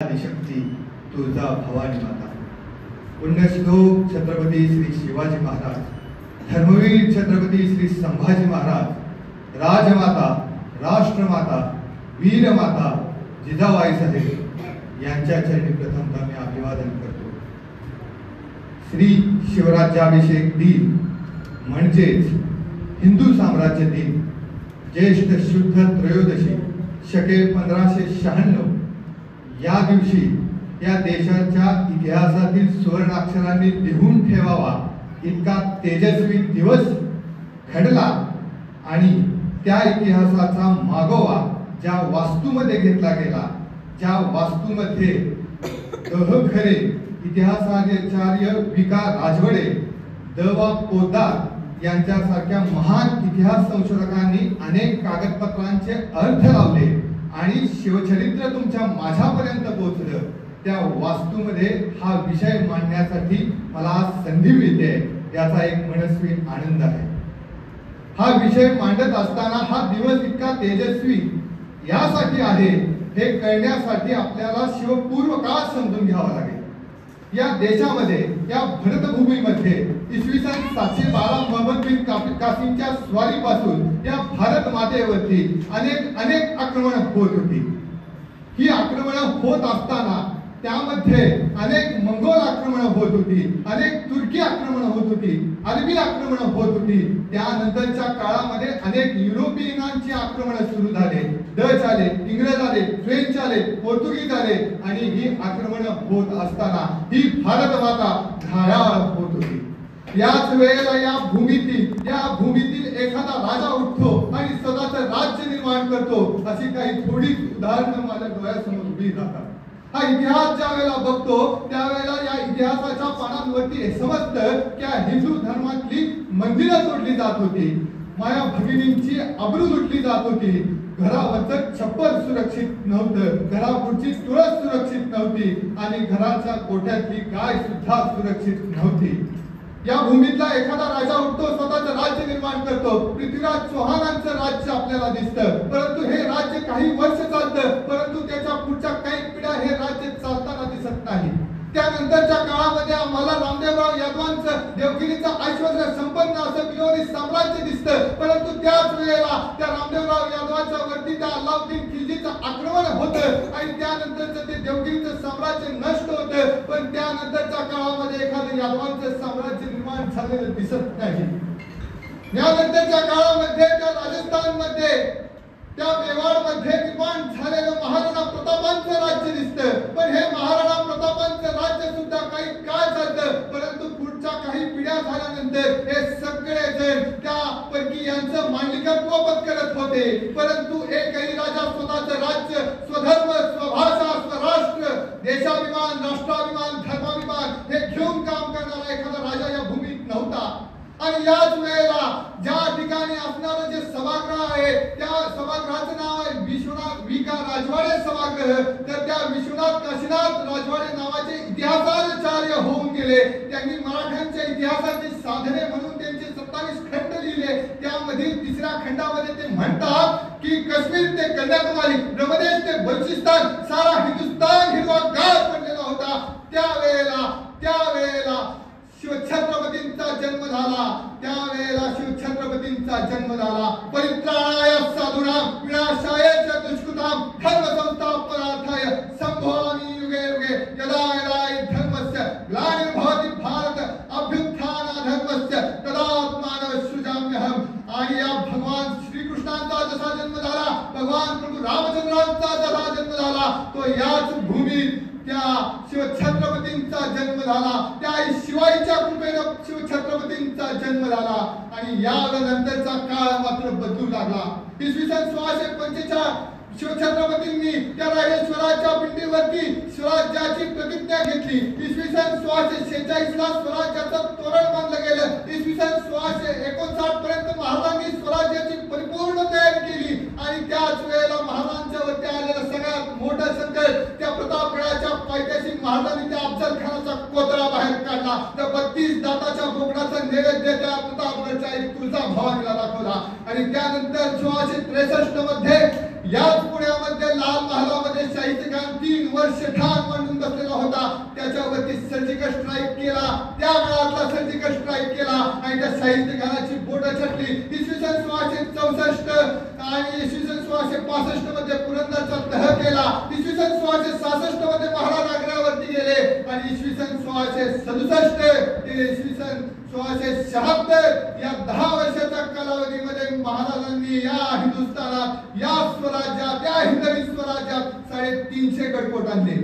आदिशक्ती तुळजा भवानी माता, पुण्यश्लोक छत्रपती श्री शिवाजी महाराज, धर्मवीर छत्रपती श्री संभाजी महाराज, राजमाता, राष्ट्रमाता, वीरमाता जिजाबाई साहेब यांच्या चरणी प्रथमतः मी अभिवादन करतो। श्री शिवराज्याभिषेक दिन म्हणजेच हिंदू साम्राज्य दिन ज्येष्ठ शुद्ध त्रयोदशी शके 1596 या दिवशी या देशाच्या इतिहासातील सुवर्णाक्षरांनी लिहून ठेवावा इतका तेजस्वी दिवस घडला आणि त्या इतिहासाचा मागोवा ज्या वास्तूमध्ये घेतला गेला, ज्या वास्तूमध्ये खरे इतिहासाचार्य विका राजवडे, द.वा. पोद्दार यांच्यासारख्या महान इतिहास संशोधकांनी अनेक कागदपत्रांचे अर्थ लावले आणि शिवचरित्र तुमच्या माझ्यापर्यंत पोहोचलं। त्या वास्तूमध्ये हा विषय मांडण्यासाठी मला संधी मिळते, याचा एक मनस्वी आनंद आहे। हा विषय मांडत असताना हा दिवस इतका तेजस्वी यासाठी आहे हे कळण्यासाठी आपल्याला शिवपूर्व काळ समजून घ्यावा लागेल। या देशामध्ये या भरतभूमीमध्ये इसवी सन 712 मोहम्मद बिन कासिमच्या स्वारीपासून या भारत मातेवरती अनेक आक्रमण होत होती। ही आक्रमण होत असताना त्यामध्ये अनेक मंगोल आक्रमण होत होती, अनेक तुर्की आक्रमण होत होती, अरबी आक्रमण होत होती। त्यानंतरच्या काळामध्ये अनेक युरोपियनांची आक्रमण सुरू झाले, डच आले, इंग्रज आले, फ्रेंच आले, पोर्तुगीज आले आणि ही आक्रमण होत असताना ही भारत माता घायाळ होत होती। याच वेळेला या भूमीतील एखादा राजा उठतो आणि स्वतःचं राज्य निर्माण करतो, अशी काही थोडी उदाहरणं माझ्या डोळ्यासमोर उभी राहतात। हा इतिहास ज्या वेळेला बघतो त्यावेळेला या इतिहासाच्या पानांवरती हे समजतं की हिंदू धर्मातली मंदिरं तोडली जात होती, माया भगिनींची अब्रू लुटली जात होती, घरावरचं छप्पर सुरक्षित नव्हतं, घरापुढची तुळस सुरक्षित नव्हती आणि घराच्या कोठ्यातली गाय सुद्धा सुरक्षित नव्हती। या भूमीतला एखादा राजा उठतो, स्वतःचं राज्य निर्माण करतो। पृथ्वीराज चौहानांचं राज्य आपल्याला दिसतं, परंतु हे राज्य काही वर्ष चालतं, परंतु त्याच्या पुढच्या काही पिढ्या हे राज्य चालताना दिसत नाही। त्यानंतरच्या काळामध्ये आम्हाला रामदेवराव यादवांचं देवगिरीचं ऐश्वर्य संपन्न असं विनोदी साम्राज्य दिसतं, परंतु त्याच वेळेला त्या रामदेवराव यादवांच्या वरती त्या अल्लाउद्दीन खिलजीचं आक्रमण होतं आणि त्यानंतरचं ते देवगिरीचं साम्राज्य नष्ट होतं। पण त्यानंतरच्या काळामध्ये एखादं यादवांचं साम्राज्य निर्माण झालेलं दिसत नाही। यानंतरच्या काळामध्ये त्या राजस्थानमध्ये त्या मेवाडमध्ये निर्माण झालेलं महाराणा प्रतापांचं राज्य दिसतं, पण हे महाराणा प्रतापांचं राज्य सुद्धा काही काळ चालतं, परंतु पुढच्या काही पिढ्या झाल्यानंतर हे सगळे जण त्या परकीयांचं मांडलिकत्व पत्करत होते, परंतु एकही राजा स्वतःचं राज्य, स्वधर्म, स्वभाषा, स्वराष्ट्र, देशाभिमान, राष्ट्राभिमान, धर्माभिमान हे घेऊन काम करणारा एखादा राजा या भूमीत नव्हता। आणि याच वेळेला ज्या ठिकाणी असणारं जे सभागृह आहे त्या सभागृहाचं नाव आहे विश्वनाथ विका राजवाडे सभागृह। तर त्या विश्वनाथ काशीनाथ राजवाडे नावाचे इतिहासाचार्य होऊन गेले। त्यांनी मराठ्यांच्या इतिहासाची साधने म्हणून त्यांचे 27 खंड लिहिले। त्यामधील 3ऱ्या खंडामध्ये ते म्हणतात की काश्मीर ते कन्याकुमारी, ब्रह्मदेश ते बलुचिस्तान सारा हिंदुस्तान हिरवागार बनलेला होता। त्यावेळेला शिवछत्रपतींचा जन्म झाला, शिवछत्रपतींचा जन्म झाला। परित्राणाय साधूनां विनाशाय च दुष्कृतां धर्म संस्थापनार्थाय संभवामि युगे युगे यदा यदा धर्मस्य ग्लानिर्भवति भारत अभ्युत्थाना धर्मस्य तदात्मानं सृजाम्यहम्। आणि या भगवान श्रीकृष्णांचा जसा जन्म झाला, भगवान प्रभू रामचंद्रांचा जसा जन्म झाला, तो याच भूमीत त्या शिवछत्रपतींचा जन्म झाला। त्या शिवाईच्या कृपेनं शिवछत्रपतींचा जन्म झाला आणि यानंतरचा काळ मात्र बदलू लागला। इसवी सन 1645 शिवछत्रपतींनी त्या रायरेश्वराच्या पिंडीवरती स्वराज्याची प्रतिज्ञा घेतली। इसवी सन 1646 ला स्वराज्याचं तोरण बांधलं गेलं। इसवी सन 1659 पर्यंत महाराजांनी स्वराज्याची परिपूर्ण तयारी केली आणि त्याच वेळेला महाराजांच्या वरती आलेलं सगळ्यात मोठं संकट त्या प्रतापगडाच्या पायथ्याशी महाराजांनी त्या अफजल खानाचा कोतरा बाहेर काढला। त्या 32 दाताच्या बोकडाचा नैवेद्य त्या प्रतापगडच्या एक तुळजा भवानीला दाखवला आणि त्यानंतर 1663 मध्ये याच पुण्यामध्ये लाल महालामध्ये शाहिद खान 3 वर्ष ठाण मांडून बसलेला होता. त्याच्यावरती सर्जिकल स्ट्राईक केला, त्या काळातला सर्जिकल स्ट्राईक केला आणि त्या शाहिद खानाची बोटं छाटली. इसवी सन 1664 आणि इसवी सन 1665 मध्ये पुरंदरचा तह केला. इसवी सन 1666 मध्ये महाराज आग्र्यावरती गेले आणि इसवी सन 1667 ते इसवी सन 1676 या 10 वर्षाच्या कालावधीमध्ये महाराजांनी या हिंदुस्थानात, या स्वराज्यात, या हिंदवी स्वराज्यात 350 गडकोट आणले.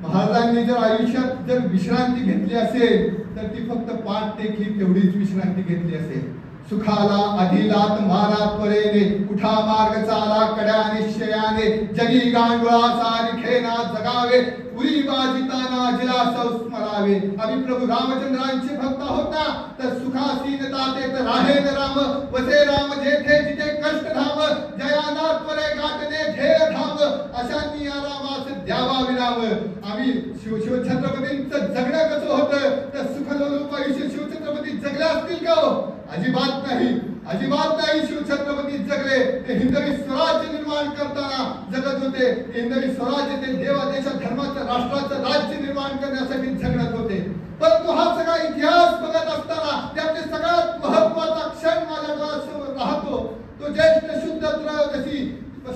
महाराजांनी जर आयुष्यात जर विश्रांती घेतली असेल तर ती फक्त पाठ टेकली तेवढीच विश्रांती घेतली असेल. सुखाला अधिलात माना त्वरेने, उठा मार्ग चाला कड्या निश्चयाने, जगी गांडुळा सारिखेना जगावे, उरी बाजिताना जिला संस्मरावे. आम्ही प्रभू रामचंद्रांचे भक्त होता तर सुखासीन ताते तर राहे राम, वसे राम जेथे जिथे कष्ट धाम, जयाना त्वरे गाठणे ध्येय धाम, अशांनी या रामास द्यावा विराम. आम्ही शिवछत्रपतींचं जगणं कसं होतं तर सुखलोलूप आयुष्य शिवछत्रपती जगले असतील का हो? अजिबात नाही, अजिबात नाही. शिवछत्रपती जगले ते हिंदवी स्वराज्य निर्माण करताना जगत होते. हिंदवी स्वराज्य ते देवा देशा धर्माचं राष्ट्राचं राज्य निर्माण करण्यासाठी झगडत होते. परंतु हा सगळा इतिहास बघत असताना त्यातले सगळ्यात महत्त्वाचा क्षण माझ्या डोळ्यासमोर राहतो. तो ज्येष्ठ शुद्ध त्रयोदशी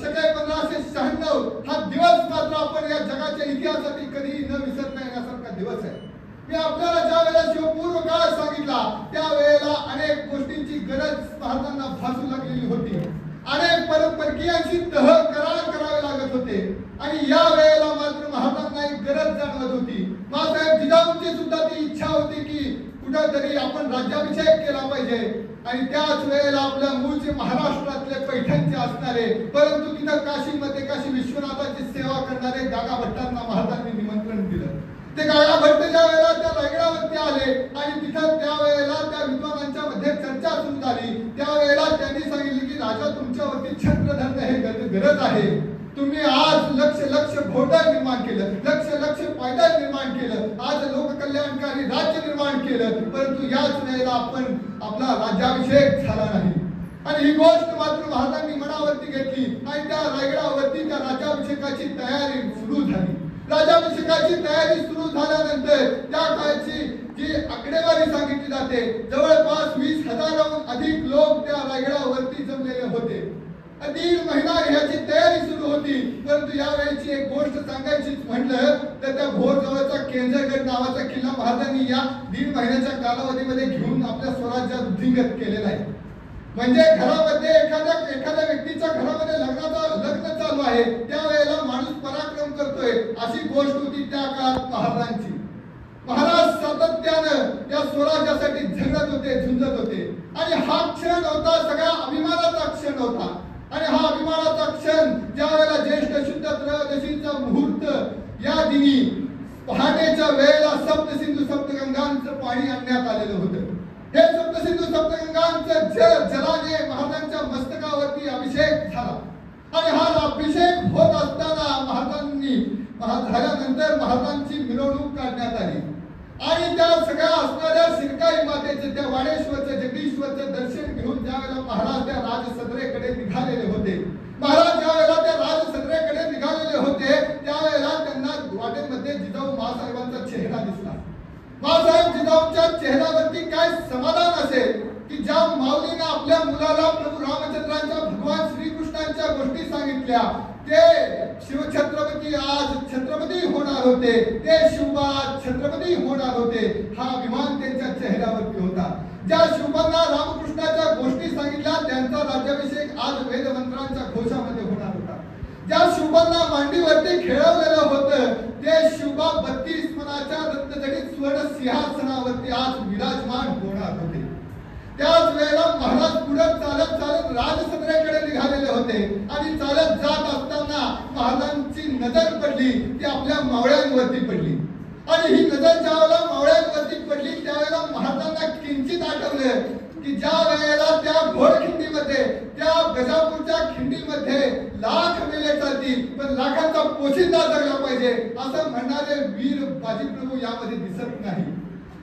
शके 1596 हा दिवस मात्र आपण या जगाच्या इतिहासातील कधीही न विसरता येण्यासारखा दिवस आहे. मी आपल्याला ज्या वेळेला शिवपूर्व काळ सांगितला त्यावेळेला अनेक गोष्टींची गरज महाराजांना भासू लागलेली होती. अनेक परकीयांशी तह करार करावे लागत होते आणि या वेळेला मात्र महाराजांना एक गरज जाणवत होती. मासाहेब जिजाऊंची सुद्धा ती इच्छा होती की कुठेतरी आपण राज्याभिषेक केला पाहिजे आणि त्याच वेळेला आपल्या मूळचे महाराष्ट्रातले पैठणचे असणारे परंतु तिथं काशीमध्ये काशी विश्वनाथाची सेवा करणारे गागा भट्टांना महाराजांनी निमंत्रण दिलं. ते गागा भट्ट ज्या वेळेला त्या रायगडावरती आले आणि तिथं त्यावेळेला त्या विद्वानांच्या मध्ये चर्चा सुरू झाली, त्यावेळेला त्यांनी सांगितले की राजा तुमच्यावरती छत्र धरणं हे गरज आहे. तुम्ही आज लक्ष घोटाळ निर्माण केलं, लक्ष पायदळ निर्माण केलं, आज लोककल्याणकारी राज्य निर्माण केलं, परंतु याच वेळेला आपण आपला राज्याभिषेक झाला नाही. आणि ही गोष्ट मात्र महाराजांनी मनावरती घेतली आणि त्या रायगडावरती त्या राज्याभिषेकाची तयारी सुरू झाली. राज्याभिषेकाची तयारी सुरू झाल्यानंतर त्या काळची जी आकडेवारी सांगितली जाते जवळपास 20,000हून अधिक लोक त्या रायगडावरती जमलेले होते. 1.5 महिना ह्याची तयारी सुरू होती. परंतु यावेळेची एक गोष्ट सांगायची म्हटलं तर त्या भोर जवळचा केंजरगड नावाचा किल्ला महाराजांनी या 1.5 महिन्याच्या कालावधीमध्ये घेऊन आपल्या स्वराज्यात वृद्धिंगत केलेला आहे. म्हणजे घरामध्ये एखाद्या व्यक्तीच्या घरामध्ये लग्न चालू आहे त्यावेळेला माणूस पराक्रम करतोय अशी गोष्ट होती त्या काळात महाराजांची. महाराज सातत्यानं या स्वराज्यासाठी झगडत होते, झुंजत होते आणि हा क्षण होता सगळ्या अभिमानाचा क्षण होता. आणि हा अभिमानाचा क्षण ज्या वेळेला ज्येष्ठ शुद्ध त्रयोदशीचा मुहूर्त या दिनी पहाटेच्या वेळेला सप्तसिंधू सप्तगंगांचं पाणी आणण्यात आलेलं होतं. हे सप्तसिंधू सप्तगंगांचं जलाने महाराजांच्या मस्तकावरती अभिषेक झाला आणि हा अभिषेक होत असताना झाल्यानंतर महाराजांची मिरवणूक काढण्यात आली आणि त्या सगळ्या असणाऱ्या शिरकाई मातेचे त्या वाडेश्वरचं जगदीश्वरचं दर्शन घेऊन ज्यावेळेला महाराज त्या राजसदरेकडे निघालेले होते, महाराज ज्यावेळेला त्या राजसदरेकडे निघालेले होते त्यावेळेला त्यांना वाटेमध्ये जिजाऊ मासाहेबांचा चेहरा दिसला. मासाहेब जिजाऊंच्या चेहऱ्यावरती काय समाधान असेल की ज्या माऊलीने आपल्या मुलाला प्रभू रामचंद्रांच्या भगवान श्रीकृष्णांच्या गोष्टी सांगितल्या ते शिवछत्रपती आज छत्रपती होणार होते, ते शिवबा छत्रपती होणार होते, हा अभिमान त्यांच्या चेहऱ्यावरती होता. ज्या शिवबांना रामकृष्णाच्या गोष्टी सांगितल्या त्यांचा राज्याभिषेक आज वेदमंत्रांच्या घोषामध्ये होणार होता. ज्या शिवबांना मांडीवरती खेळवलेलं होतं ते शिवबा 32 मनाच्या रत्नजडित स्वर्ण सिंहासनावरती आज विराजमान होणार होते. त्याच वेळेला महाराज पुढे चालत राजसदरेकडे निघालेले होते आणि चालत जात असताना महाराजांची नजर पडली ती आपल्या मावळ्यांवरती पडली आणि ही नजर ज्या वेळेला मावळ्यांवरती पडली त्यावेळेला महाराजांना किंचित आठवलं की ज्या वेळेला त्या घोडखिंडीमध्ये त्या गजापूरच्या खिंडीमध्ये लाख मेले चालतील पण लाखांचा पोशिंदा जगला पाहिजे असं म्हणणारे वीर बाजीप्रभू यामध्ये दिसत नाही.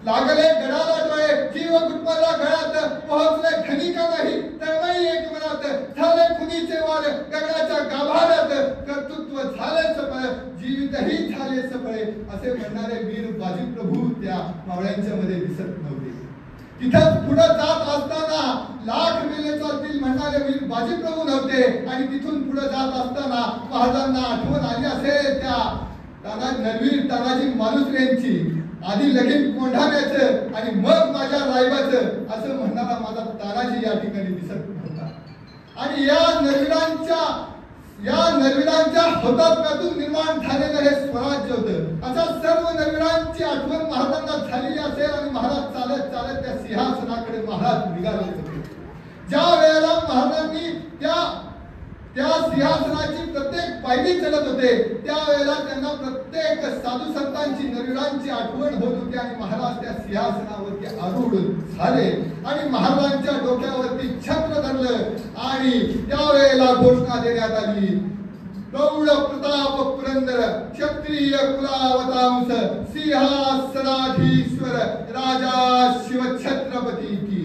लागले गडाला डोळे, जीव गुटमरला गळ्यात, पोहोचले खनिका नाही तळमळी एक मनात, झाले खुनीचे वार गगनाच्या गाभाऱ्यात, कर्तृत्व झाले सफळ, जीवितही झाले सफळ, असे म्हणणारे वीर बाजीप्रभू त्या मावळ्यांच्या मध्ये दिसत नव्हते. तिथं पुढे जात असताना लाख मेले चालतील म्हणणारे वीर बाजीप्रभू नव्हते. आणि तिथून पुढे जात असताना महाराजांना आठवण आली असेल त्या नरवीर तानाजी मालुसरेंची, आधी लगीन कोंढाण्याचं आणि मग माझ्या रायबाचं असं म्हणणारा माझा तानाजी या ठिकाणी दिसत नव्हता. आणि या नरवीरांच्या हुतात्म्यातून निर्माण झालेलं हे स्वराज्य होतं. अशा सर्व नरवीरांची आठवण महाराजांना झालेली असेल आणि महाराज चालत चालत त्या सिंहासनाकडे महाराज निघाले होते. ज्या वेळेला महाराजांनी त्या सिंहासनाची प्रत्येक पायरी चलत होते त्यावेळेला त्यांना प्रत्येक साधू संतांची नरवीरांची आठवण होत होती. आणि महाराज त्या सिंहासनावरती आरूढ झाले आणि महाराजांच्या डोक्यावरती छत्र धरलं आणि त्यावेळेला घोषणा देण्यात आली, प्रौढ प्रताप पुरंदर क्षत्रिय कुलावतांस सिंहासनाधीश्वर राजा शिवछत्रपती की.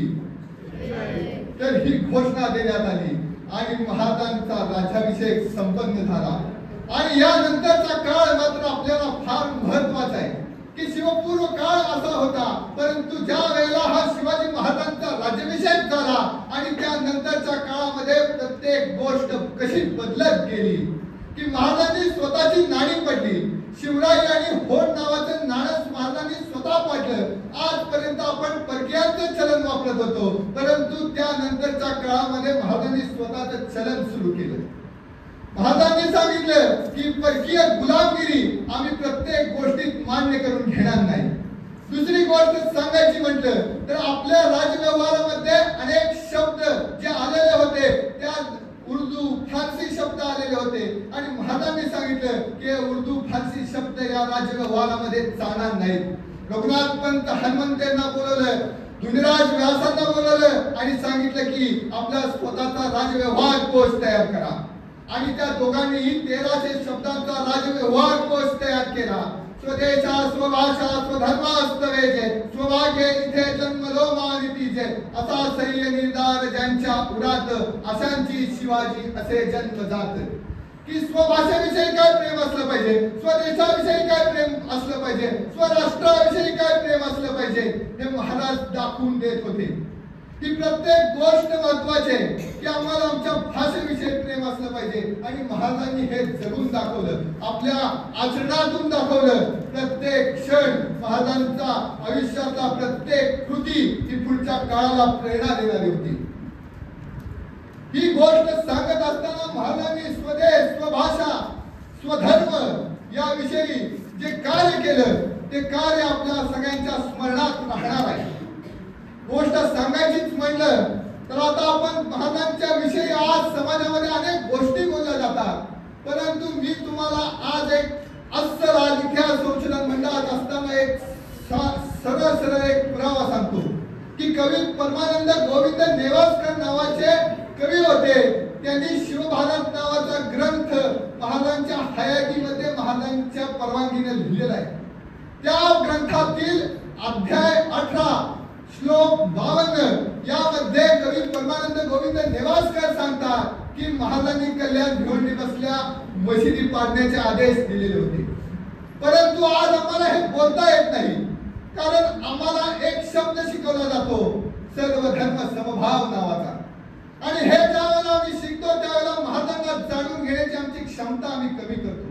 तर ही घोषणा देण्यात आली आणि महाराजांचा राज्याभिषेक संपन्न झाला. आणि यानंतरचा काळ मात्र आपल्याला फार महत्वाचा आहे की शिवपूर्व काळ असा होता, परंतु ज्या वेळेला हा शिवाजी महाराजांचा राज्याभिषेक झाला आणि त्यानंतरच्या काळामध्ये प्रत्येक गोष्ट कशी बदलत गेली की महाराजांनी स्वतःची नाणी पडली. शिवराई आणि होड नावाचं नाणं महाराजांनी स्वतः पाडलं. आजपर्यंत आपण परकीयांचं चलन वापरत होतो, परंतु त्यानंतरच्या काळामध्ये महाराजांनी स्वतःचं चलन सुरू केलं. महाराजांनी सांगितलं की परकीय गुलामगिरी आम्ही प्रत्येक गोष्टीत मान्य करून घेणार नाही. दुसरी गोष्ट सांगायची म्हटलं तर आपल्या राजव्यवहारामध्ये अनेक शब्द जे आलेले होते त्या उर्दू फारसी शब्द आलेले होते आणि महाराजांनी सांगितलं की उर्दू फारसी शब्द या राजव्यवहारामध्ये चालणार नाहीत. रघुनाथ पंत हनुमंतांना बोलवलं, धुनीराज व्यासांना बोलवलं आणि सांगितलं की आपला स्वतःचा राजव्यवहार कोश तयार करा. आणि त्या दोघांनीही 1300 शब्दांचा राजव्यवहार कोश तयार केला. स्वदेशा स्वभाषा स्वधर्मास्तवेजे स्वभाग्य इथे जन्मलो मानितीजे असा सह्य निर्धार ज्यांच्या उरात अशांची शिवाजी असे जन्मजात. की स्वभाषेविषयी काय प्रेम असलं पाहिजे, स्वदेशाविषयी काय प्रेम असलं पाहिजे, स्वराष्ट्राविषयी काय प्रेम असलं पाहिजे हे महाराज दाखवून देत होते. की प्रत्येक गोष्ट महत्वाची आहे की आम्हाला आमच्या भाषेविषयी प्रेम असलं पाहिजे. आणि महाराजांनी हे जगून दाखवलं, आपल्या आचरणातून दाखवलं. प्रत्येक क्षण महाराजांचा आयुष्यातला प्रत्येक कृती ही पुढच्या काळाला प्रेरणा देणारी होती. ही गोष्ट सांगत असताना महाराजांनी स्वदेश स्वभाषा स्वधर्म याविषयी जे कार्य केलं ते कार्य आपल्या सगळ्यांच्या स्मरणात राहणार आहे. गोष्ट सांगायचीच म्हणलं तर आता आपण महाराजांच्या विषयी आज समाजामध्ये अनेक गोष्टी बोलल्या जातात, परंतु मी तुम्हाला आज एक अस्सल इतिहास संशोधन मंडळात असताना एक सरळ एक पुरावा सांगतो की कवी परमानंद गोविंद नेवासकर नावाचे कवी होते. त्यांनी शिवभारत नावाचा ग्रंथ महाराजांच्या हयातीमध्ये महाराजांच्या परवानगीने लिहिलेला आहे. त्या ग्रंथातील अध्याय 18 श्लोक 52 यामध्ये कवी परमानंद गोविंद नेवासकर सांगतात की महाराजांनी कल्याण भिवंडी बसल्या मशिदी पाडण्याचे आदेश दिलेले होते. परंतु आज आम्हाला हे बोलता येत नाही, कारण आम्हाला एक शब्द शिकवला जातो सर्वधर्म समभाव नावाचा. आणि हे ज्यावेळेला आम्ही शिकतो त्यावेळेला महाराजांना जाणून घेण्याची आमची क्षमता आम्ही कमी करतो.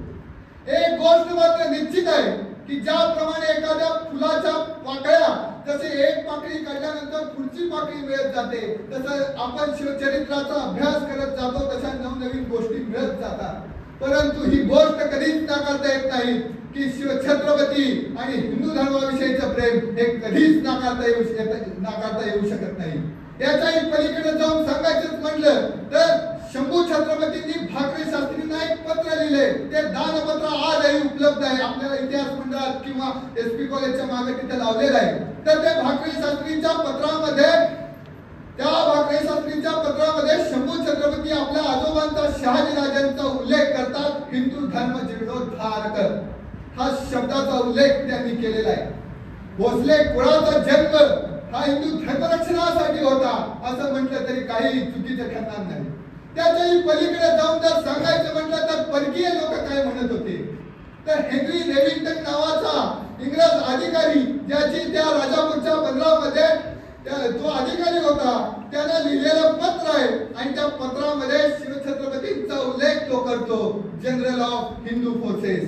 एक गोष्ट मात्र निश्चित आहे की ज्याप्रमाणे एखाद्या फुलाच्या पाकळ्या जसे एक पाकळी काढल्यानंतर पुढची पाकळी मिळत जाते, तसं आपण शिवचरित्राचा अभ्यास करत जातो तशा नवनवीन गोष्टी मिळत जातात. परंतु ही गोष्ट कधीच नाकारता येत नाही की शिवछत्रपती आणि हिंदू धर्माविषयीचं प्रेम हे कधीच नाकारता येऊ शकत नाही. याच्याही पलीकडे जाऊन सांगायचं म्हटलं तर शंभू छत्रपतींनी भाकरे शास्त्रींना एक पत्र लिहिले. ते दानपत्र आजही उपलब्ध आहे आपल्याला इतिहास मंडळात किंवा SP कॉलेजच्या मागे तिथे लावलेलं आहे. तर ते भाकरे शास्त्रींच्या पत्रामध्ये शंभू छत्रपती आपल्या आजोबांचा शहाजी राजांचा उल्लेख करतात. हिंदू धर्म जीर्णोद्धारक हा शब्दाचा उल्लेख त्यांनी केलेला आहे. भोसले कुळाचा जन्म हा हिंदू धर्मरक्षणासाठी होता असं म्हटलं तरी काही चुकीचं ठरणार नाही. त्याच्याही पलीकडे जाऊन जर सांगायचं म्हटलं तर परकीय लोक काय म्हणत होते तर हेनरी लेविंग्टन नावाचा इंग्रज अधिकारी ज्याची त्या राजापूरच्या बंदरामध्ये तो अधिकारी होता त्याने लिहिलेलं पत्र आहे आणि त्या पत्रामध्ये शिवछत्रपतींचा उल्लेख तो करतो. जनरल ऑफ हिंदू फोर्सेस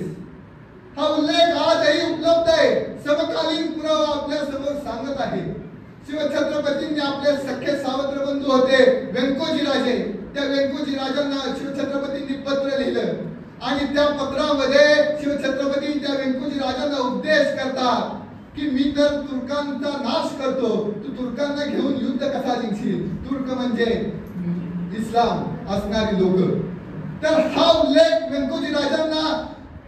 हा उल्लेख आजही उपलब्ध आहे. समकालीन पुरावा आपल्या समोर सांगत आहे. शिवछत्रपतींनी आपले सख्खे सावत्र बंधू होते व्यंकोजी राजे. त्या व्यंकोजी राजांना शिवछत्रपतींनी पत्र लिहिलं आणि त्या पत्रामध्ये शिवछत्रपती त्या व्यंकोजी राजांना उपदेश करतात की मी तर तुर्कांचा नाश करतो, तू तुर्कांना घेऊन युद्ध कसा जिंकशील. तुर्क म्हणजे इस्लाम असणारी लोक. तर हा उल्लेख व्यंकोजी राजांना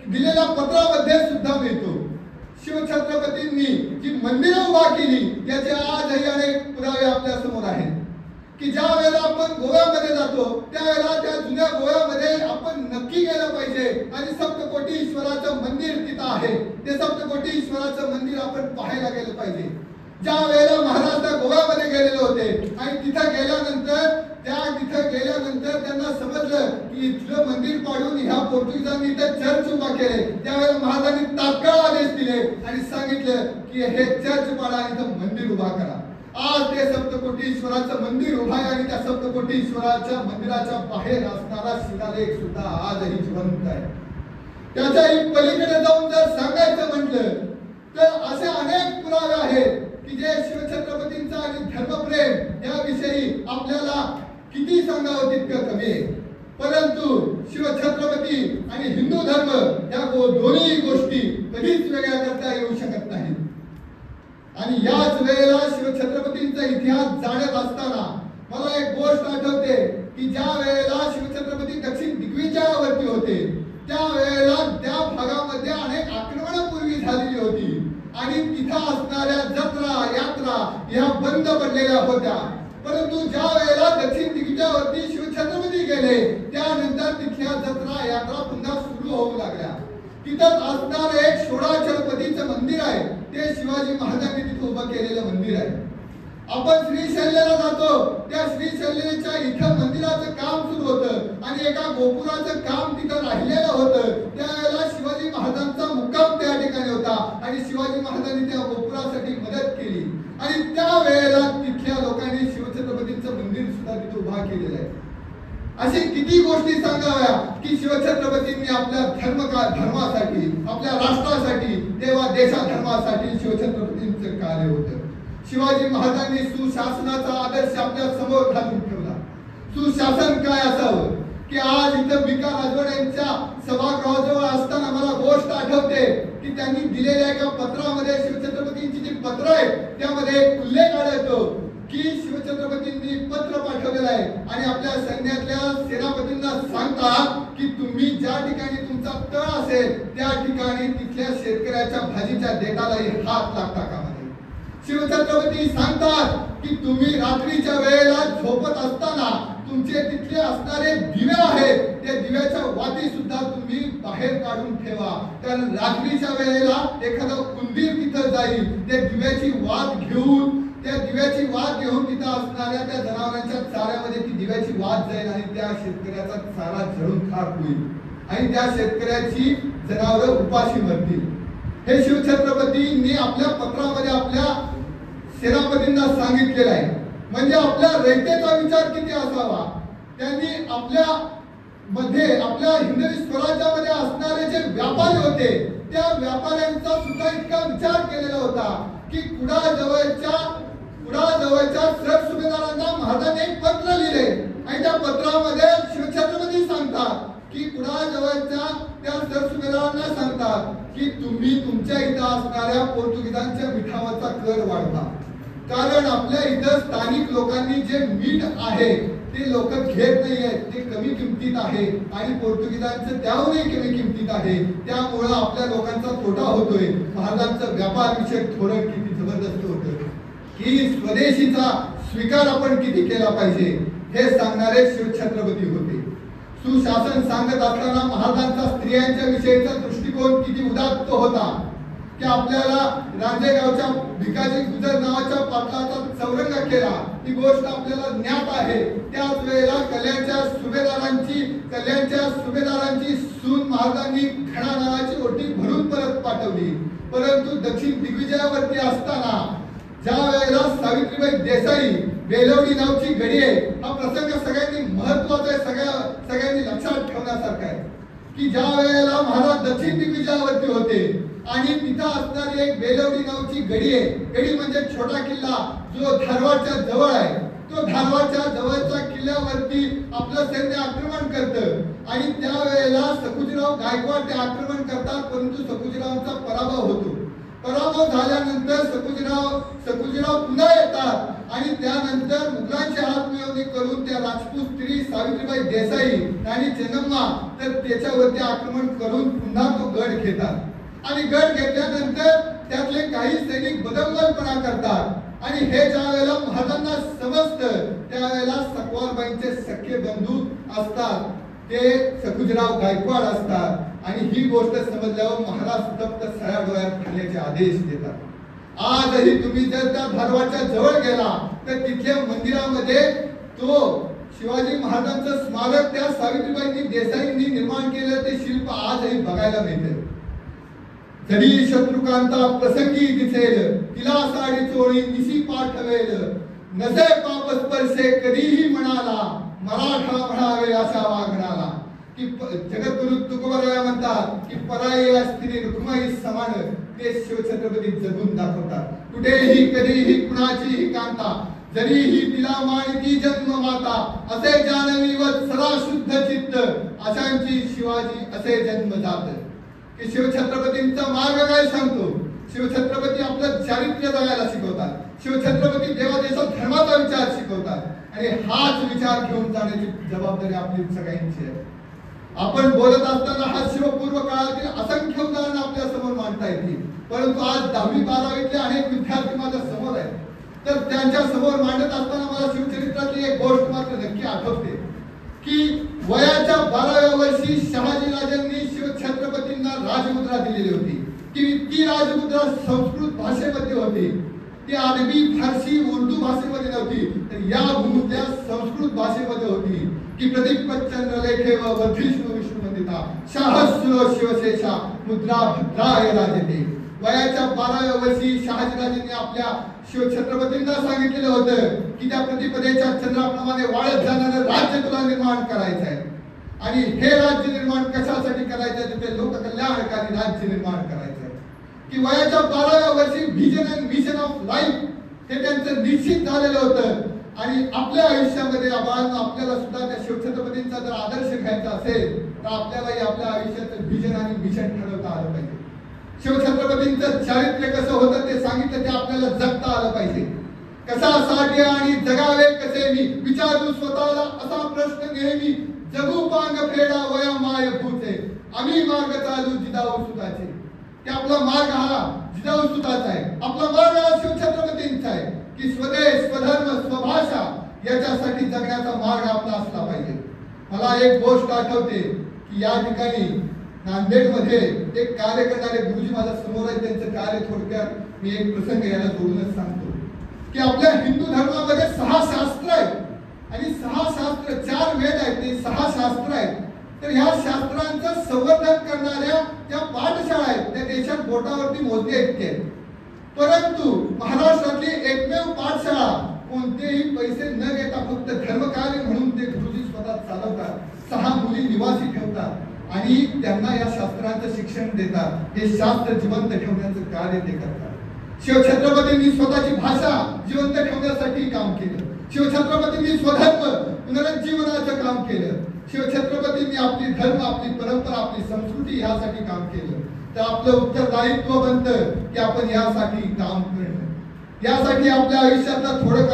दिलेल्या पत्रामध्ये सुद्धा मिळतो. शिवछत्रपतींनी जी मंदिरं उभा केली याचे आजही अनेक पुरावे आपल्या समोर आहेत की ज्या वेळेला आपण गोव्यामध्ये जातो त्यावेळेला त्या जुन्या गोव्यामध्ये आपण नक्की गेलं पाहिजे आणि सप्तकोटी ईश्वराचं मंदिर तिथं आहे. ते सप्तकोटी ईश्वराचं मंदिर आपण पाहायला गेलं पाहिजे. ज्या वेळेला महाराज त्या गोव्यामध्ये गेलेले होते आणि तिथं गेल्यानंतर त्यांना समजलं की इथलं मंदिर पाडून ह्या पोर्तुगीजांनी इथं चर्च उभा केले. त्यावेळेला महाराजांनी तात्काळ आदेश दिले आणि सांगितलं की हे चर्च पाडा आणि इथं मंदिर उभा करा. आज ते सप्तकोटी ईश्वराचं मंदिर उभा आहे आणि त्या सप्तकोटी ईश्वराच्या मंदिराच्या बाहेर असणारा शिलालेख सुद्धा आजही जिवंत आहे. त्याच्याही पलीकडे जाऊन जर सांगायचं म्हटलं तर असे अनेक पुरावे आहेत की जे शिवछत्रपतींचा आणि धर्मप्रेम याविषयी आपल्याला किती सांगावं तितकं कमी आहे. परंतु शिवछत्रपती आणि हिंदू धर्म या दोन्ही गोष्टी कधीच वेगळ्या करता येऊ शकत नाहीत. आणि याच वेळेला शिवछत्रपतींचा इतिहास जाणत असताना मला एक गोष्ट आठवते की ज्या वेळेला शिवछत्रपती दक्षिण दिग्विजयावरती होते त्यावेळेला त्या भागामध्ये अनेक आक्रमणं पूर्वी झालेली होती आणि तिथं असणाऱ्या जत्रा यात्रा ह्या बंद पडलेल्या होत्या. परंतु ज्या वेळेला दक्षिण दिग्विजयावरती शिवछत्रपती गेले त्यानंतर तिथल्या जत्रा यात्रा पुन्हा सुरू होऊ लागल्या. तिथं असणार एक षोडाचलपतीचं मंदिर आहे. ते शिवाजी महाराजांनी तिथे उभं केलेलं मंदिर आहे. आपण श्रीशैल्याला जातो त्या श्रीशैल्याच्या इथं मंदिराचं काम सुरू होतं आणि एका गोपुराचं काम तिथं राहिलेलं होतं. त्यावेळेला शिवाजी महाराजांचा मुक्काम त्या ठिकाणी होता आणि शिवाजी महाराजांनी त्या गोपुरासाठी मदत केली आणि त्यावेळेला तिथल्या लोकांनी शिवछत्रपतींचं मंदिर सुद्धा तिथे उभा केलेलं आहे. अशी किती गोष्टी सांगाव्या की शिवछत्रपतींनी आपल्या धर्मासाठी आपल्या राष्ट्रासाठी तेव्हा देशाधर्मासाठी शिवछत्रपतींचं कार्य होतं. शिवाजी महाराजांनी सुशासनाचा आदर्श आपल्या समोर घालून ठेवला. सुशासन काय असावं की आज इथं बिका राजवाडे यांच्या सभागृहाजवळ असताना मला गोष्ट आठवते की त्यांनी दिलेल्या एका पत्रामध्ये शिवछत्रपतींची जी पत्र आहे त्यामध्ये एक उल्लेख आढळतो की शिवछत्रपतींनी पत्र पाठवलेलं आहे आणि आपल्या सैन्यातल्या सेनापतींना सांगतात की तुम्ही ज्या ठिकाणी तुमचा तळ असेल त्या ठिकाणी तिथल्या शेतकऱ्याच्या भाजीच्या देठालाही हात लागता कामा नये. शिवछत्रपती सांगतात की तुम्ही रात्रीच्या वेळेला झोपत असताना तुमचे तिथले असणारे दिवे आहेत त्या दिव्याच्या वाती सुद्धा तुम्ही बाहेर काढून ठेवा. कारण रात्रीच्या वेळेला एखादा उंदीर तिथं जाईल त्या दिव्याची वात घेऊन तिथं असणाऱ्या त्या जनावरांच्या चाऱ्यामध्ये ती दिव्याची वात जाईल आणि त्या शेतकऱ्याचा चारा जळून खाक होईल आणि त्या शेतकऱ्याची जनावर उपाशी मरतील. हे शिवछत्रपतींनी आपल्या पत्रामध्ये आपल्या सेनापतींना सांगितलेलं आहे. म्हणजे आपल्या रयतेचा विचार किती असावा. त्यांनी आपल्या हिंदवी स्वराज्यामध्ये असणारे जे व्यापारी होते त्या व्यापाऱ्यांचा सुद्धा इतका विचार केलेला होता की कुडाजवळच्या सरसुभेदारांना महाराजांनी एक पत्र लिहिले आणि त्या पत्रामध्ये शिवछत्रपती सांगतात की कुडाजवळच्या त्या सरसुभेदारांना सांगतात की तुम्ही तुमच्या इथं असणाऱ्या पोर्तुगीजांच्या मिठावाचा कर वाढवा. कारण आपल्या इथं स्थानिक लोकांनी जे मीठ आहे ते लोक घेत नाहीयेत. ते कमी किमतीत आहे आणि पोर्तुगीजांचं त्याहूनही कमी किमतीत आहे. त्यामुळं आपल्या लोकांचा तोटा होतोय. महाराजांचं व्यापार विषयक धोरण किती जबरदस्त होतं की स्वदेशीचा स्वीकार आपण किती केला पाहिजे हे सांगणारे शिवछत्रपती होते. सुशासन सांगत असताना महाराजांचा स्त्रियांच्या विषयीचा दृष्टिकोन किती उदात्त होता. की आपल्याला रांजेगावच्या भिकाजी गुजर नावाच्या पाटलाचा चौरंग केला, ही गोष्ट आपल्याला ज्ञात आहे. त्याच वेळेला कल्याणच्या सुभेदारांची सून महाराजांनी खणा नावाची ओटी भरून परत पाठवली. परंतु दक्षिण दिग्विजयावरती असताना ज्या वेळेला सावित्रीबाई देसाई बेलवडी नावची गडी आहे, हा प्रसंग सगळ्यांनी महत्वाचा आहे, सगळ्यांनी लक्षात ठेवण्यासारखा आहे की ज्या वेळेला महाराज दक्षिण दिग्विजयावरती होते आणि तिथं असणारी एक बेलवडी नावची गडी आहे. गडी म्हणजे छोटा किल्ला जो धारवाडच्या जवळ आहे. तो धारवाडच्या जवळच्या किल्ल्यावरती आपलं सैन्य आक्रमण करतं आणि त्यावेळेला सकुजीराव गायकवाड ते आक्रमण करतात, परंतु सकुजीरावांचा पराभव होतो. पराभव झाल्यानंतर सकुजीराव पुन्हा येतात आणि त्यानंतर मुघलांची हातमिळवणी करून त्या राजपूत स्त्री सावित्रीबाई देसाई आणि चेन्नम्मा तर त्याच्यावरती आक्रमण करून पुन्हा तो गड घेतात आणि गड घेतल्यानंतर त्यातले काही सैनिक बदंगलपणा करतात आणि हे ज्या वेळेला महाराजांना समजतं त्यावेळेला सकवारबाईंचे सख्खे बंधू असतात ते सकुजीराव गायकवाड असतात आणि ही गोष्ट समजल्यावर महाराज तप्त सळ्या डोळ्यात घालण्याचे आदेश देतात. आजही तुम्ही जर त्या धारवाडच्या जवळ गेला तर तिथल्या मंदिरामध्ये तो शिवाजी महाराजांचं स्मारक त्या सावित्रीबाई देसाईंनी निर्माण केलं ते शिल्प आजही बघायला मिळते. जरी शत्रुकांता प्रसंगी दिसेल तिला साडी चोळी निशी पाठवेल नसे पाप स्पर्शे कधीही म्हणाला मराठा म्हणावे अशा वागणाला. की जगद्गुरु तुकोबराया म्हणतात की पराई स्त्री रुक्माई समान ते शिवछत्रपती जगून दाखवतात. कुठेही कधीही कुणाचीही कांता जरीही तिला माणकी जन्म माता असे जानवी व सदा शुद्ध चित्त अशांची शिवाजी असे जन्म जात. की शिवछत्रपतींचा मार्ग काय सांगतो? शिवछत्रपती आपलं चारित्र्य जगायला शिकवतात. शिवछत्रपती देवादेशा धर्माचा विचार शिकवतात आणि हाच विचार घेऊन जाण्याची जबाबदारी आपली सगळ्यांची आहे. आपण बोलत असताना हा शिवपूर्व काळातील असंख्य उदाहरणं आपल्या समोर मांडता येतील, परंतु आज 10वी 12वीतले अनेक विद्यार्थी माझ्या समोर आहेत. तर त्यांच्या समोर मांडत असताना मला शिवचरित्रातली एक गोष्ट मात्र नक्की आठवते की वयाच्या 12व्या वर्षी शहाजी राजांनी शिवछत्रपतींना राजमुद्रा दिलेली होती. ती राजमुद्रा संस्कृत भाषेमध्ये होती. ती अरबी, फारसी, उर्दू भाषेमध्ये नव्हती, तर या मुद्रा संस्कृत भाषेमध्ये होती की प्रदीपचंद्र लेखे व वधिष्णू विष्णुवंदिता शाहस्रो शिवशेषा मुद्रा भद्राय राजते. वयाच्या 12व्या वर्षी शहाजीराजांनी आपल्या शिवछत्रपतींना सांगितलेलं होतं की त्या प्रतिपदेच्या चंद्राप्रमाणे वाढत जाणारं राज्य तुला निर्माण करायचं आहे आणि हे राज्य निर्माण कशासाठी करायचं आहे? ते लोककल्याणकारी राज्य निर्माण करायचं आहे. की वयाच्या 12व्या वर्षी vision and mission of life हे त्यांचं निश्चित झालेलं होतं आणि आपल्या आयुष्यामध्ये आपल्याला सुद्धा त्या शिवछत्रपतींचा जर आदर्श घ्यायचा असेल तर आपल्यालाही आपल्या आयुष्याचं व्हिजन आणि मिशन ठरवता आलं पाहिजे. शिवछत्रपतींचं चारित्र्य कसं होतं ते सांगितलं ते आपल्याला जगता आलं पाहिजे. कशासाठी आणि जगावे कसे मी विचारू स्वतःला असा प्रश्न नेहमी जगू पांग फेडा वया माय भूते आम्ही मार्ग चालू जिजाऊ सुताचे. की आपला मार्ग हा जिजाऊ सुताचा आहे. आपला मार्ग हा शिवछत्रपतींचा आहे की स्वदेश स्वधर्म स्वभाषा याच्यासाठी जगण्याचा मार्ग आपला असला पाहिजे. मला एक गोष्ट आठवते की या ठिकाणी नांदेडमध्ये एक कार्य करणारे गुरुजी माझ्या समोर आहेत. त्यांचं कार्य थोडक्यात मी एक प्रसंग याला जोडूनच सांगतो की आपल्या हिंदू धर्मामध्ये 6 शास्त्र आहेत आणि 6 शास्त्र 4 वेद आहेत, ते 6 शास्त्र आहेत. तर ह्या शास्त्रांचं संवर्धन करणाऱ्या ज्या पाठशाळा आहेत त्या देशात बोटावरती मोजणे इतके आहेत. परंतु महाराष्ट्रातली एकमेव पाठशाळा कोणतेही पैसे न घेता फक्त धर्मकार्य म्हणून ते गुरुजी स्वतः चालवतात. 6 मुली निवासी ठेवतात आणि त्यांना या शास्त्रांचं शिक्षण देतात. हे शास्त्र जिवंत ठेवण्याचं कार्य ते करतात. शिवछत्रपतींनी स्वतःची भाषा जिवंत ठेवण्यासाठी काम केलं. शिवछत्रपतींनी स्वधर्म पुनरुज्जीवनाचं काम केलं. शिवछत्रपतींनी आपली धर्म, आपली परंपरा, आपली संस्कृती यासाठी काम केलं. तर आपलं उत्तरदायित्व बनतं की आपण यासाठी काम करणं, यासाठी आपल्या आयुष्यातलं थोडं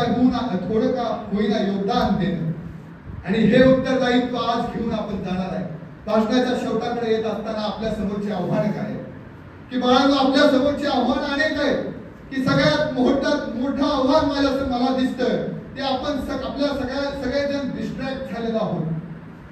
का होईना योगदान देणं आणि हे उत्तरदायित्व आज घेऊन आपण जाणार आहे. भाषणाच्या शेवटाकडे येत असताना आपल्या समोरचे आव्हान काय आहे की बाळांनो, आपल्या समोरचे आव्हान अनेक आहेत की सगळ्यात मोठं आव्हान मला दिसतं ते आपण आपल्या सगळेजण डिस्ट्रॅक्ट झालेलो आहोत.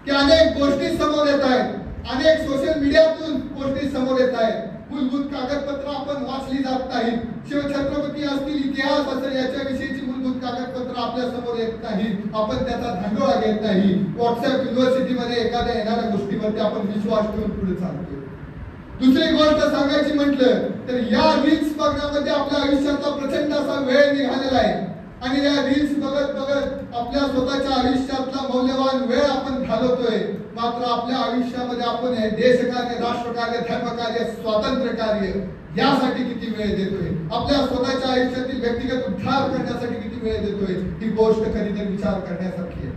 की अनेक गोष्टी समोर येत आहेत, अनेक सोशल मीडियातून गोष्टी समोर येत आहेत, मूलभूत कागदपत्र आपण केली जात नाहीत. शिवछत्रपती असतील, इतिहास असेल, याच्याविषयीची मूलभूत कागदपत्र आपल्या समोर येत नाहीत. आपण त्याचा धांडोळा घेत नाही. व्हॉट्सअप युनिव्हर्सिटीमध्ये एखाद्या येणाऱ्या गोष्टीवरती आपण विश्वास ठेवून पुढे चालतो. दुसरी गोष्ट सांगायची म्हटलं तर या रील्स बघण्यामध्ये आपल्या आयुष्याचा प्रचंड असा वेळ निघालेला आहे आणि या रील्स बघत बघत आपल्या स्वतःच्या आयुष्यातला मौल्यवान वेळ आपण घालवतोय. मात्र आपल्या आयुष्यामध्ये आपण हे देशकार्य, राष्ट्रकार्य, धर्मकार्य, स्वातंत्र्य कार्य यासाठी किती वेळ देतोय, आपल्या स्वतःच्या आयुष्यातील व्यक्तिगत उद्धार करण्यासाठी किती वेळ देतोय, ही गोष्ट कधीतरी विचार करण्यासारखी आहे.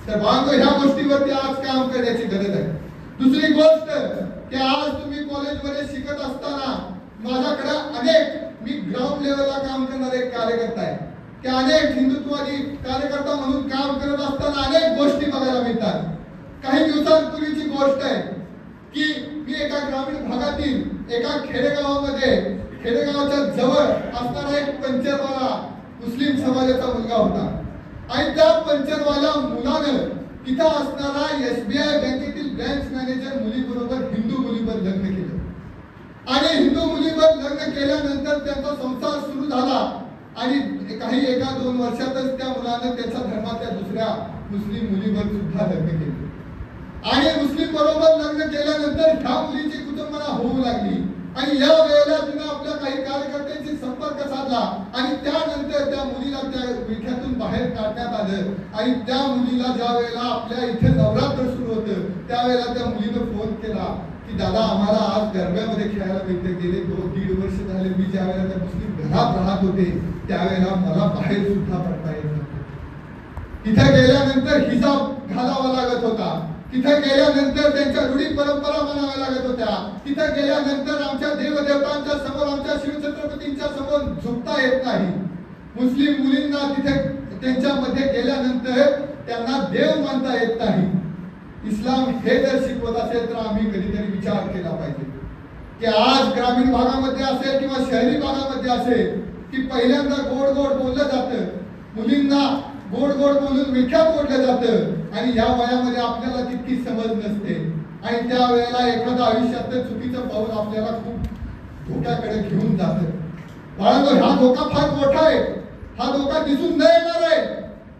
तर बांधव ह्या गोष्टीवरती आज काम करण्याची गरज आहे. दुसरी गोष्ट की आज तुम्ही कॉलेजमध्ये शिकत असताना माझ्याकडे मी ग्राउंड लेवलला काम करणारे एक कार्यकर्ता आहे की अनेक हिंदुत्ववादी कार्यकर्ता म्हणून काम करत असताना अनेक गोष्टी बघायला मिळतात. काही दिवसांपूर्वीची गोष्ट आहे की मी एका ग्रामीण भागातील एका खेडेगावाच्या जवळ असणारा एक पंचरवाला मुस्लिम समाजाचा मुलगा होता आणि त्या पंचरवाला मुलानं तिथं असणारा SBI बँकेतील ब्रँच मॅनेजर मुलीबरोबर हिंदू मुलीवर लग्न केलं आणि हिंदू मुलीवर लग्न केल्यानंतर त्यांचा संसार सुरू झाला आणि काही 1-2 वर्षातच त्या मुलानं त्याच्या धर्माच्या दुसऱ्या मुस्लिम मुलीवर सुद्धा लग्न केले आणि मुस्लिम बरोबर लग्न केल्यानंतर ह्या मुलीची कुटुंबाला होऊ लागली आणि या वेळेला तिने आपल्या काही कार्यकर्त्यांशी संपर्क साधला आणि त्यानंतर त्या मुलीला त्या विख्यातून बाहेर काढण्यात आलं आणि त्या मुलीला ज्या वेळेला आपल्या इथे नवरात्र सुरू होतं त्यावेळेला त्या मुलीनं फोन केला की दादा आम्हाला आज गरब्यामध्ये खेळायला मिळते. गेले 2-1.5 वर्ष झाले मी ज्या वेळेला त्या मुस्लिम घरात राहत होते त्यावेळेला मला बाहेर सुद्धा पडता येत नव्हतं. तिथे गेल्यानंतर हिजाब घालावा लागत होता. तिथे गेल्यानंतर त्यांच्या रूढी परंपरा मानाव्या लागत होत्या. तिथे गेल्यानंतर आमच्या देवदेवतांच्या समोर, आमच्या शिवछत्रपतींच्या समोर झुकता येत नाही. मुस्लिम मुलींना तिथे त्यांच्यामध्ये गेल्यानंतर त्यांना देव मानता येत नाही. इस्लाम हे जर शिकवत असेल तर आम्ही कधीतरी विचार केला पाहिजे की आज ग्रामीण भागामध्ये असेल किंवा शहरी भागामध्ये असेल की पहिल्यांदा गोड गोड बोललं जातं, मुलींना गोड गोड बोलून मिठात ओढलं जातं आणि या वयामध्ये आपल्याला तितकी समज नसते आणि त्या वेळेला एखादं आयुष्यातलं चुकीचं पाऊल आपल्याला खूप धोक्याकडे घेऊन जातं. बाळांनो, हा धोका फार मोठा आहे. हा धोका दिसून न येणार आहे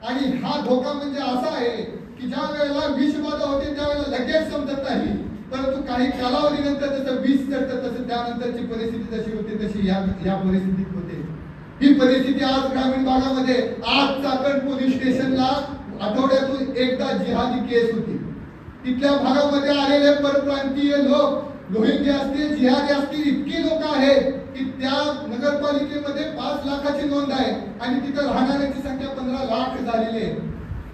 आणि हा धोका म्हणजे असा आहे की ज्या वेळेला विषबाधा होते त्यावेळेला लगेच समजत नाही, परंतु काही कालावधीनंतर जसं विष चढतं तसं त्यानंतरची परिस्थिती जशी होते तशी या परिस्थितीत होते. ही परिस्थिती आज ग्रामीण भागामध्ये, आज चाकण पोलीस स्टेशनला आठवड्यातून एकदा जिहादी केस होती. तिथल्या भागामध्ये आलेले परप्रांतीय लोक, रोहिंग्या असतील, जिहादी असतील, इतकी लोक आहेत की त्या नगरपालिकेमध्ये 5 लाखाची नोंद आहे आणि तिथं राहणाऱ्यांची संख्या 15 लाख झालेली आहे.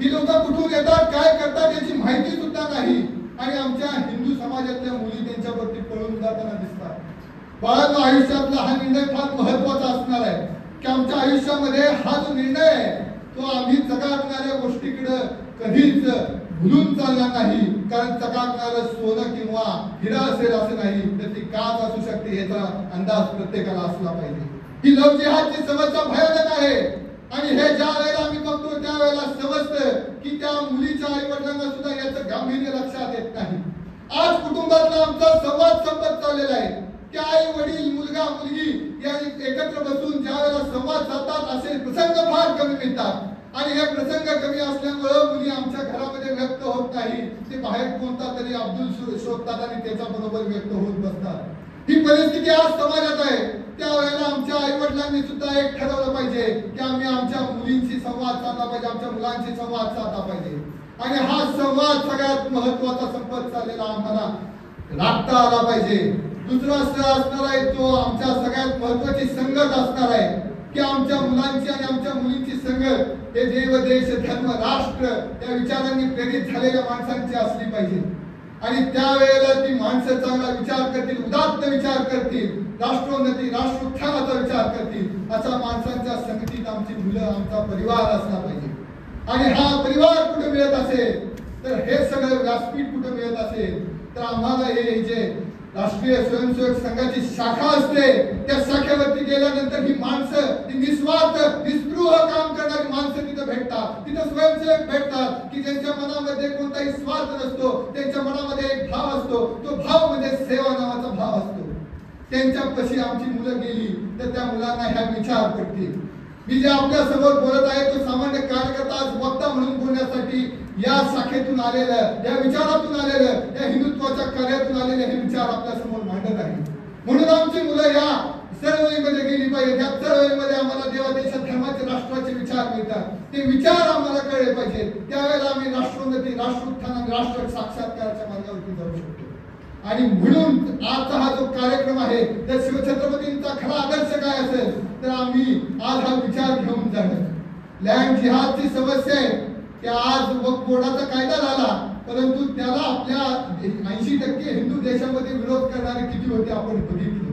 ही लोक कुठून येतात, काय करतात याची माहिती सुद्धा नाही आणि आमच्या हिंदू समाजातल्या मुली त्यांच्यावरती पळून जाताना दिसतात. बाळांनो, आयुष्यातला हा निर्णय फार महत्वाचा असणार आहे की आमच्या आयुष्यामध्ये हा जो निर्णय आहे तो आम्ही चकाकणाऱ्या गोष्टीकडे कधीच भुलून चालणार नाही. कारण चकाकणारं सोनं किंवा हिरा असेल असं नाही तर ती काच असू शकते याचा अंदाज प्रत्येकाला असला पाहिजे. ही लव्ह जिहादची समस्या भयानक आहे आणि हे ज्या वेळेला आम्ही बघतो त्यावेळेला समजतं की त्या मुलीच्या आई वडिलांना सुद्धा याचं गांभीर्य लक्षात येत नाही. आज कुटुंबातला आमचा संवाद संपत चाललेला आहे की आई वडील, मुलगा मुलगी या एकत्र बसून ज्या वेळेला संवाद साधतात असे प्रसंग फार कमी मिळतात आणि हे प्रसंग कमी असल्यामुळे मुली आमच्या घरामध्ये व्यक्त होत नाही. ते बाहेर कोणता तरी अब्दुल शोधतात आणि त्याच्याबरोबर व्यक्त होत बसतात. ही परिस्थिती आज समाजात आहे. त्यावेळेला आमच्या आई वडिलांनी सुद्धा एक ठरवलं पाहिजे की आम्ही आमच्या मुलींशी संवाद साधला पाहिजे, आमच्या मुलांशी संवाद साधला पाहिजे आणि हा संवाद सगळ्यात महत्वाचा संपत चाललेला आम्हाला राखता आला पाहिजे. दुसरा असणार आहे तो आमच्या सगळ्यात महत्वाची संगत असणार आहे की आमच्या मुलांची आणि आमच्या मुलींची संगत हे देव, देश, धर्म, राष्ट्र या विचारांनी प्रेरित झालेल्या माणसांची असली पाहिजे आणि त्यावेळेला ती माणसं चांगला विचार करतील, उदात्त विचार करतील, राष्ट्रोन्नती, राष्ट्रोत्थानाचा विचार करतील अशा माणसांच्या संगतीत आमची मुलं, आमचा परिवार असला पाहिजे. आणि हा परिवार कुठे मिळत असेल तर हे सगळं व्यासपीठ कुठे मिळत असेल तर आम्हाला हे जे राष्ट्रीय स्वयंसेवक संघाची शाखा असते त्या शाखेवरती गेल्यानंतर ही माणसं, ती निस्वार्थ, निस्पृह काम करणारी माणसं तिथं भेटतात. तिथं स्वयंसेवक भेटतात की ज्यांच्या मनामध्ये कोणताही स्वार्थ नसतो, त्यांच्या मनामध्ये एक भाव असतो. तो भाव म्हणजे सेवा नावाचा भाव असतो. त्यांच्यापाशी आमची मुलं गेली तर त्या मुलांना ह्या विचार पडतील. मी जे आपल्या समोर बोलत आहे तो सामान्य कार्यकर्ता आज वक्ता म्हणून बोलण्यासाठी या शाखेतून आलेलं, या विचारातून आलेलं, या हिंदुत्वाच्या कार्यातून आलेले हे विचार आपल्या समोर मांडत आहे. म्हणून आमची मुलं या चळवळीमध्ये गेली पाहिजे. या चळवळीमध्ये आम्हाला देवादेश धर्माचे राष्ट्राचे विचार मिळतात. ते विचार आम्हाला कळले पाहिजे. त्यावेळेला आम्ही राष्ट्रोन्नती, राष्ट्रोत्थान आणि राष्ट्र साक्षात्काराच्या मार्गावरती जाऊ शकतो. आणि म्हणून आजचा हा जो कार्यक्रम आहे त्या शिवछत्रपतींचा खरा आदर्श काय असेल तर आम्ही आज हा विचार घेऊन जाणं. लँड जिहादची समस्या आहे की आज वक्फ बोर्डाचा कायदा झाला परंतु त्याला आपल्या 80% हिंदू देशामध्ये विरोध करणारे किती होते आपण बघितलं.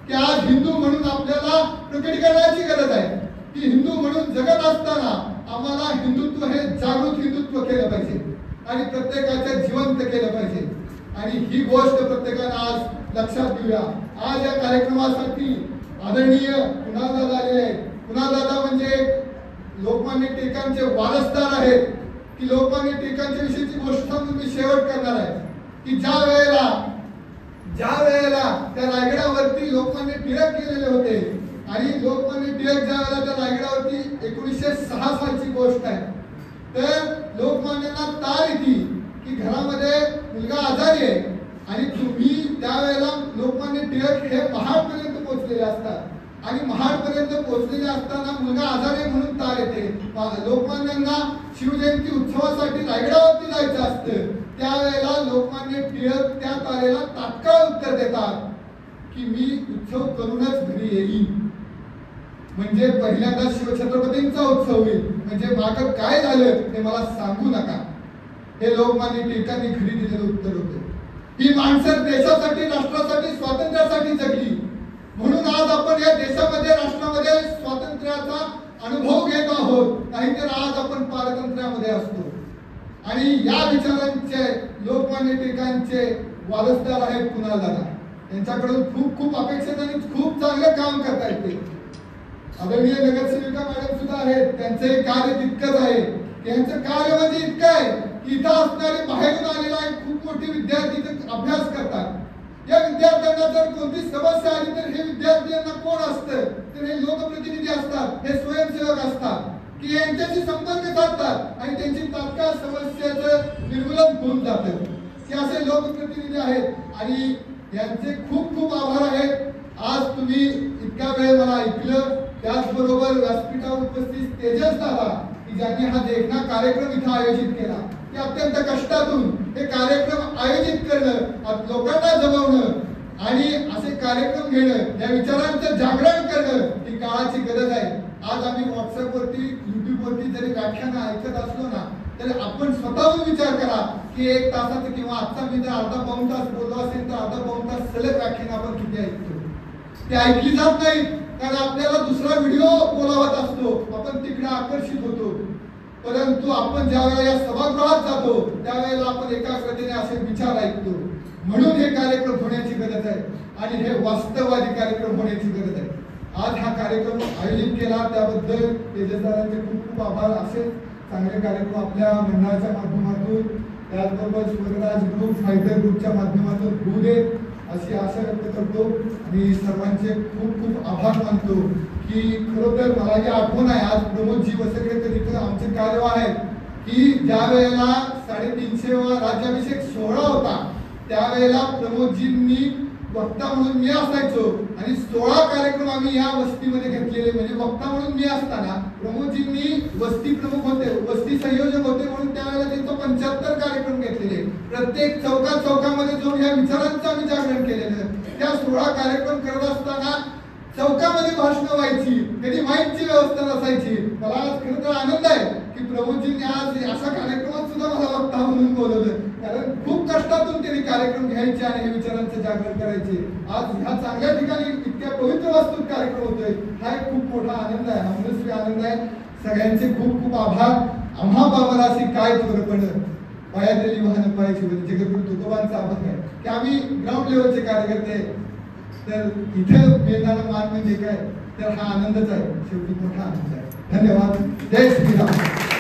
की आज हिंदू म्हणून आपल्याला प्रकटीकरणाची गरज आहे की हिंदू म्हणून जगत असताना आम्हाला हिंदुत्व हे जागृत हिंदुत्व केलं पाहिजे आणि प्रत्येकाचं जिवंत केलं पाहिजे. आणि ही गोष्ट प्रत्येकाने आज लक्षात घेऊया. आज या कार्यक्रमासाठी आदरणीय कुणाल दादा आलेले आहेत. कुणाल दादा म्हणजे लोकमान्य टिळकांचे वारसदार आहेत की लोकमान्य टिळकांच्या विषयीची गोष्ट सांगून मी शेवट करणार आहे की ज्या वेळेला त्या रायगडावरती लोकमान्य टिळक गेलेले होते आणि लोकमान्य टिळक ज्या वेळेला त्या रायगडावरती 1906 सालची गोष्ट आहे तर लोकमान्यांना तार येते की घरामध्ये मुलगा आजारी आहे आणि तुम्ही त्यावेळेला लोकमान्य टिळक हे महाडपर्यंत पोहोचलेले असतात आणि महाडपर्यंत पोहोचलेले असताना मुलगा आजारी आहे म्हणून तार येते. लोकमान्यांना शिवजयंती उत्सवासाठी रायगडावरती जायचं असतं. त्यावेळेला लोकमान्य टिळक त्या तारेला तात्काळ उत्तर देतात की मी उत्सव करूनच घरी येईन. म्हणजे पहिल्यांदा शिवछत्रपतींचा उत्सव होईल. म्हणजे मागं काय झालं ते मला सांगू नका. हे लोकमान्य टिळकांनी घरी दिलेलं उत्तर होतं. ही माणसं देशासाठी, राष्ट्रासाठी, स्वातंत्र्यासाठी जगली. म्हणून आज आपण या देशामध्ये, राष्ट्रामध्ये स्वातंत्र्याचा अनुभव घेत आहोत. नाहीतर आज आपण पारतंत्र्यामध्ये असतो. आणि या विचारांचे लोकमान्य टिळकांचे वारसदार आहेत कुणाल दादा. त्यांच्याकडून खूप खूप अपेक्षित आणि खूप चांगलं काम करता येते. आदरणीय नगरसेविका मॅडम सुद्धा आहेत. त्यांचे कार्य तितकंच आहे. त्यांचं कार्य म्हणजे इतकं आहे की इथं असणारे बाहेरून आलेला खूप मोठे विद्यार्थी अभ्यास करतात. या विद्यार्थ्यांना जर कोणती समस्या आली तर हे विद्यार्थ्यांना कोण असतं तर हे लोकप्रतिनिधी असतात, हे स्वयंसेवक असतात की यांच्याशी संपर्क साधतात आणि त्यांची तात्काळ समस्येचं निर्मूलन होऊन जातं. की असे लोकप्रतिनिधी आहेत आणि यांचे खूप खूप आभार आहेत. आज तुम्ही इतका वेळ मला ऐकलं. त्याचबरोबर व्यासपीठावर उपस्थित तेजस दादा की ज्यांनी हा देखणा कार्यक्रम इथं आयोजित केला. की अत्यंत कष्टातून हे कार्यक्रम आयोजित करणं, लोकांना जमवणं आणि असे कार्यक्रम घेणं, या विचारांचं जागरण करणं ही काळाची गरज आहे. आज आम्ही व्हॉट्सअपवरती, युट्यूबवरती जरी व्याख्यानं ऐकत असलो ना तर आपण स्वतःहून विचार करा की 1 तासाचं किंवा आजचा मी जर अर्धा पाऊण तास बोललो असेल तर अर्धा पाऊण तास सलग व्याख्यानं आपण किती ऐकतो. ते ऐकली जात नाहीत कारण आपल्याला दुसरा व्हिडिओ बोलावत असतो, आपण तिकडे आकर्षित होतो. परंतु आपण ज्या वेळेला या सभागृहात जातो त्यावेळेला आपण एकाग्रतेने असे विचार ऐकतो. म्हणून हे कार्यक्रम होण्याची गरज आहे आणि हे वास्तववादी कार्यक्रम होण्याची गरज आहे. आज हा कार्यक्रम आयोजित केला त्याबद्दल तेजसदारांचे खूप खूप आभार. असे चांगले कार्यक्रम आपल्या मंडळाच्या माध्यमातून, त्याचबरोबर स्वर्गराज ग्रुप, फायटर ग्रुपच्या माध्यमातून होऊ दे अशी आशा व्यक्त करतो आणि सर्वांचे खूप खूप आभार मानतो. की खरोखर मला ही आठवण आहे, आज प्रमोदजी वसगडे तिथं आमचे कार्यवाह आहेत की ज्या वेळेला 350वा राज्याभिषेक सोहळा होता त्यावेळेला प्रमोदजींनी वक्ता म्हणून मी असायचो आणि 16 कार्यक्रम आम्ही या वस्तीमध्ये घेतलेले. म्हणजे वक्ता म्हणून मी असताना प्रमोदजींनी वस्ती प्रमुख होते, वस्ती संयोजक होते म्हणून त्यावेळेला त्यांचं 75 कार्यक्रम घेतलेले. प्रत्येक चौकामध्ये जाऊन या विचारांचं आम्ही जागरण केलेलं. त्या 16 कार्यक्रम करत असताना चौकामध्ये भाषणं व्हायची, कधी माईकची व्यवस्था नसायची. मला आज खरं तर आनंद आहे की प्रमोदजींनी आज अशा कार्यक्रमात सुद्धा मला वक्ता म्हणून बोलवलं. कारण खूप कष्टातून त्यांनी कार्यक्रम घ्यायचे आणि हे विचारांचं जागरण करायचे. आज ह्या चांगल्या ठिकाणी इतक्या पवित्र वास्तूत कार्यक्रम होतोय हा एक खूप मोठा आनंद आहे, मनस्वी आनंद आहे. सगळ्यांचे खूप खूप आभार. आम्हा बाबाराशी काय थोरपण पायातली वाहन पायाची जगद्गुरु तुकोबांचा आभार आहे की आम्ही ग्राउंड लेवलचे कार्यकर्ते. तर इथं मिळणारा मान म्हणजे काय तर हा आनंदच आहे, शेवटी मोठा आनंद आहे. धन्यवाद. जय श्रीराम.